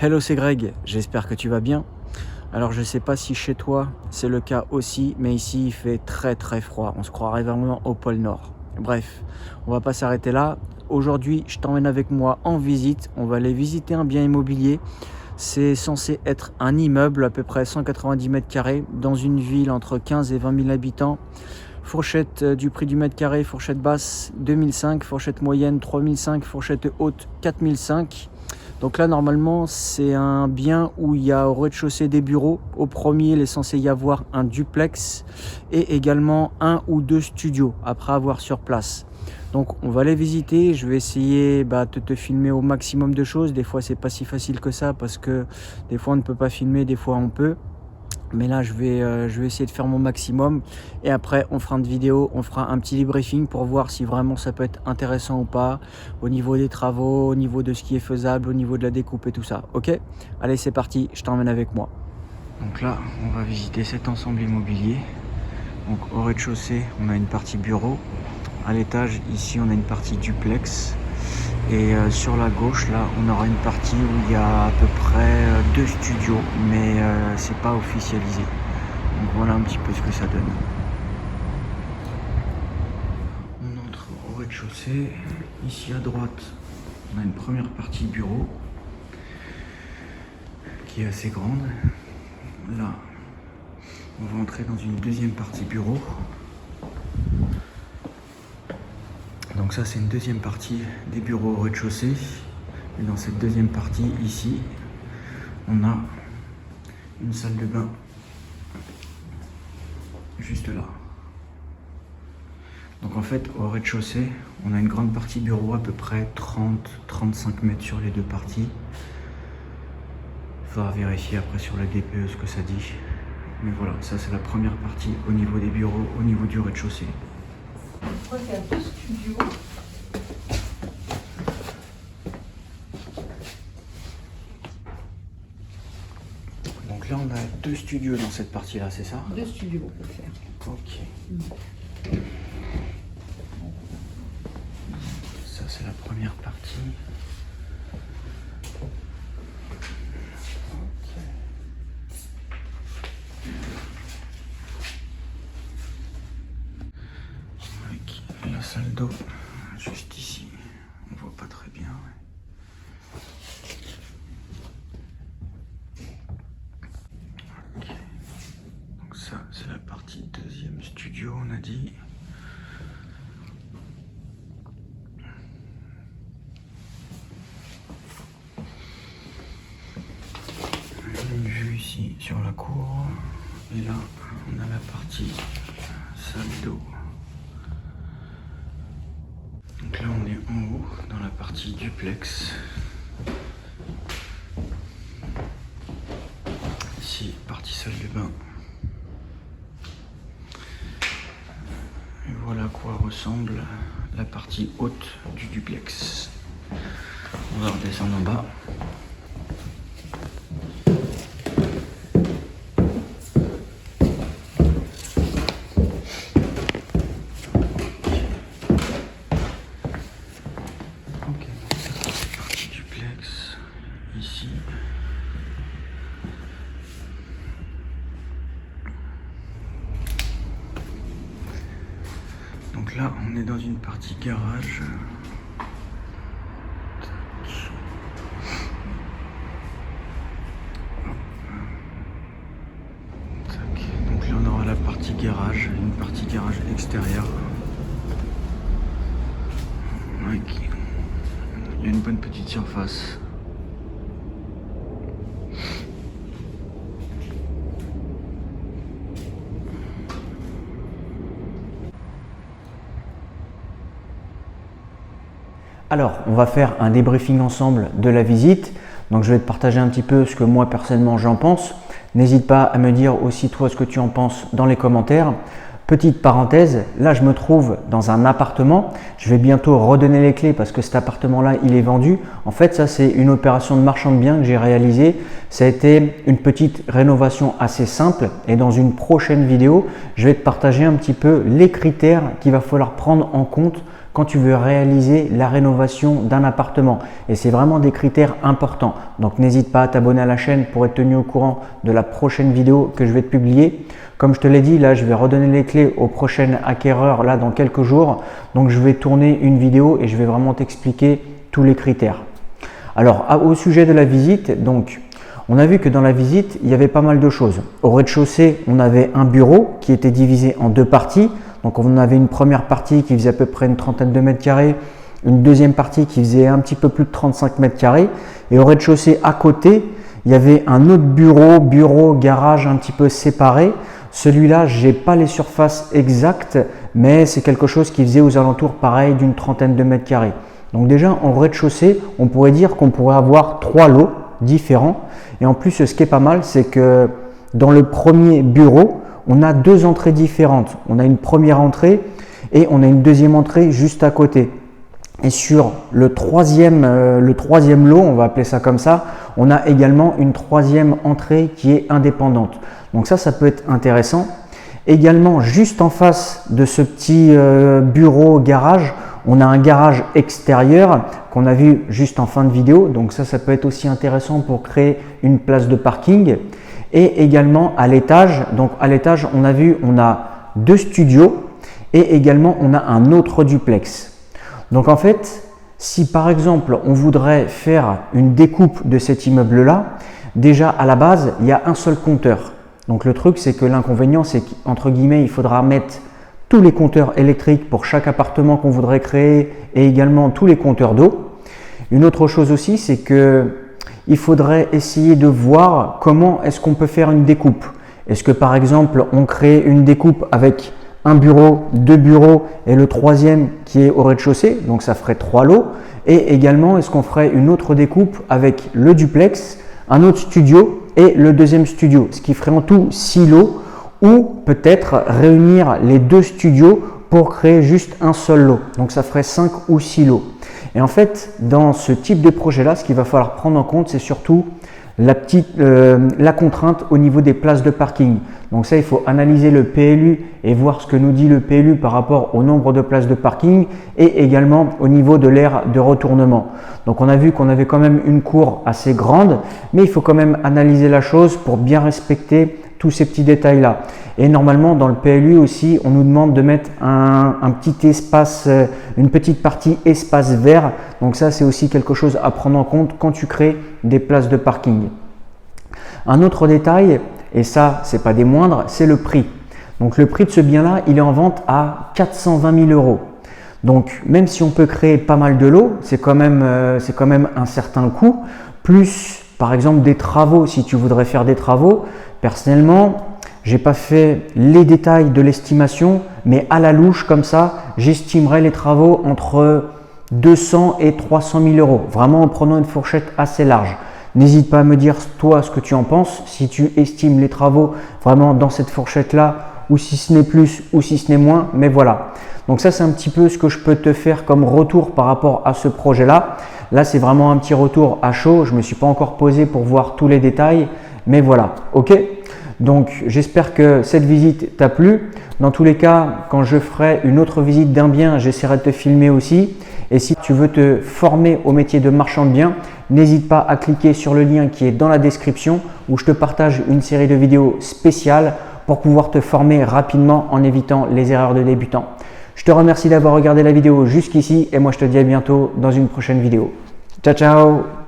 Hello, c'est Greg, j'espère que tu vas bien. Alors je sais pas si chez toi c'est le cas aussi, mais ici il fait très froid, on se croirait vraiment au pôle Nord. Bref, on va pas s'arrêter là. Aujourd'hui je t'emmène avec moi en visite, on va aller visiter un bien immobilier. C'est censé être un immeuble à peu près 190 mètres carrés dans une ville entre 15 et 20 000 habitants. Fourchette du prix du mètre carré, fourchette basse 2005, fourchette moyenne 3005, fourchette haute 4005. Donc là, normalement, c'est un bien où il y a au rez-de-chaussée des bureaux. Au premier, il est censé y avoir un duplex et également un ou deux studios après avoir sur place. Donc on va aller visiter, je vais essayer de te filmer au maximum de choses. Des fois, c'est pas si facile que ça parce que des fois, on ne peut pas filmer, des fois, on peut. Mais là, je vais essayer de faire mon maximum. Et après, on fera une vidéo, on fera un petit debriefing pour voir si vraiment ça peut être intéressant ou pas. Au niveau des travaux, au niveau de ce qui est faisable, au niveau de la découpe et tout ça. Ok? Allez, c'est parti, je t'emmène avec moi. Donc là, on va visiter cet ensemble immobilier. Donc au rez-de-chaussée, on a une partie bureau. À l'étage, ici, on a une partie duplex. Et sur la gauche, là, on aura une partie où il y a à peu près deux studios, mais c'est pas officialisé. Donc voilà un petit peu ce que ça donne. On entre au rez-de-chaussée. Ici à droite, on a une première partie bureau qui est assez grande. Là, on va entrer dans une deuxième partie bureau. Donc ça, c'est une deuxième partie des bureaux au rez-de-chaussée. Et dans cette deuxième partie, ici, on a une salle de bain juste là. Donc en fait, au rez-de-chaussée, on a une grande partie bureau, à peu près 30-35 mètres sur les deux parties. Il faudra vérifier après sur la DPE ce que ça dit. Mais voilà, ça c'est la première partie au niveau des bureaux, au niveau du rez-de-chaussée. Je crois qu'il y a deux studios. Donc là, on a deux studios dans cette partie-là, c'est ça? Deux studios, on peut faire. Ok. Ça, c'est la première partie. Avec la salle d'eau, juste ici. On voit pas très bien. Ok. Donc ça, c'est la partie deuxième studio, on a dit. Une vue ici sur la cour. Et là, on a la partie salle d'eau. Donc là, on est en haut, dans la partie duplex. Ici, partie salle de bain. Et voilà à quoi ressemble la partie haute du duplex. On va redescendre en bas. Ok, ça c'est partie duplex. Ici. Donc là, on est dans une partie garage. Donc là, on aura la partie garage, une partie garage extérieure. Il y a une bonne petite surface. Alors, on va faire un débriefing ensemble de la visite. Donc, je vais te partager un petit peu ce que moi, personnellement, j'en pense. N'hésite pas à me dire aussi, toi, ce que tu en penses dans les commentaires. Petite parenthèse, là, je me trouve dans un appartement. Je vais bientôt redonner les clés parce que cet appartement-là, il est vendu. En fait, ça, c'est une opération de marchand de biens que j'ai réalisée. Ça a été une petite rénovation assez simple. Et dans une prochaine vidéo, je vais te partager un petit peu les critères qu'il va falloir prendre en compte quand tu veux réaliser la rénovation d'un appartement. Et c'est vraiment des critères importants. Donc n'hésite pas à t'abonner à la chaîne pour être tenu au courant de la prochaine vidéo que je vais te publier. Comme je te l'ai dit, là je vais redonner les clés au prochain acquéreur là dans quelques jours. Donc je vais tourner une vidéo et je vais vraiment t'expliquer tous les critères. Alors au sujet de la visite, donc on a vu que dans la visite, il y avait pas mal de choses. Au rez-de-chaussée, on avait un bureau qui était divisé en deux parties. Donc on avait une première partie qui faisait à peu près une trentaine de mètres carrés, une deuxième partie qui faisait un petit peu plus de 35 mètres carrés. Et au rez-de-chaussée à côté, il y avait un autre bureau, garage un petit peu séparé. Celui-là, je n'ai pas les surfaces exactes, mais c'est quelque chose qui faisait aux alentours pareil d'une trentaine de mètres carrés. Donc déjà en rez-de-chaussée, on pourrait dire qu'on pourrait avoir 3 lots différents. Et en plus, ce qui est pas mal, c'est que dans le premier bureau, on a 2 entrées différentes. On a une première entrée et on a une deuxième entrée juste à côté. Et sur le troisième lot, on va appeler ça comme ça, on a également une troisième entrée qui est indépendante. Donc ça peut être intéressant. Également, juste en face de ce petit bureau garage, on a un garage extérieur qu'on a vu juste en fin de vidéo. Donc ça peut être aussi intéressant pour créer une place de parking. Et également à l'étage, donc à l'étage on a vu, on a 2 studios et également on a un autre duplex. Donc en fait, si par exemple on voudrait faire une découpe de cet immeuble là, déjà à la base il y a un seul compteur. Donc le truc c'est que l'inconvénient c'est qu'entre guillemets il faudra mettre tous les compteurs électriques pour chaque appartement qu'on voudrait créer et également tous les compteurs d'eau. Une autre chose aussi c'est que il faudrait essayer de voir comment est-ce qu'on peut faire une découpe. Est-ce que par exemple on crée une découpe avec un bureau, 2 bureaux et le troisième qui est au rez-de-chaussée, donc ça ferait 3 lots. Et également est-ce qu'on ferait une autre découpe avec le duplex, un autre studio et le deuxième studio, ce qui ferait en tout 6 lots, ou peut-être réunir les 2 studios pour créer juste un seul lot. Donc ça ferait 5 ou 6 lots. Et en fait, dans ce type de projet-là, ce qu'il va falloir prendre en compte, c'est surtout la contrainte au niveau des places de parking. Donc ça, il faut analyser le PLU et voir ce que nous dit le PLU par rapport au nombre de places de parking et également au niveau de l'aire de retournement. Donc on a vu qu'on avait quand même une cour assez grande, mais il faut quand même analyser la chose pour bien respecter tous ces petits détails-là. Et normalement, dans le PLU aussi, on nous demande de mettre un petit espace, une petite partie espace vert. Donc ça, c'est aussi quelque chose à prendre en compte quand tu crées des places de parking. Un autre détail, et ça, c'est pas des moindres, c'est le prix. Donc le prix de ce bien-là, il est en vente à 420 000 €. Donc même si on peut créer pas mal de lots, c'est quand même un certain coût. Plus par exemple des travaux, si tu voudrais faire des travaux. Personnellement, j'ai pas fait les détails de l'estimation, mais à la louche comme ça, j'estimerais les travaux entre 200 et 300 000 €, vraiment en prenant une fourchette assez large. N'hésite pas à me dire toi ce que tu en penses, si tu estimes les travaux vraiment dans cette fourchette-là, ou si ce n'est plus, ou si ce n'est moins, mais voilà. Donc ça, c'est un petit peu ce que je peux te faire comme retour par rapport à ce projet-là. Là, c'est vraiment un petit retour à chaud, je ne me suis pas encore posé pour voir tous les détails, mais voilà, ok? Donc j'espère que cette visite t'a plu. Dans tous les cas, quand je ferai une autre visite d'un bien, j'essaierai de te filmer aussi. Et si tu veux te former au métier de marchand de biens, n'hésite pas à cliquer sur le lien qui est dans la description où je te partage une série de vidéos spéciales pour pouvoir te former rapidement en évitant les erreurs de débutants. Je te remercie d'avoir regardé la vidéo jusqu'ici et moi je te dis à bientôt dans une prochaine vidéo. Ciao ciao!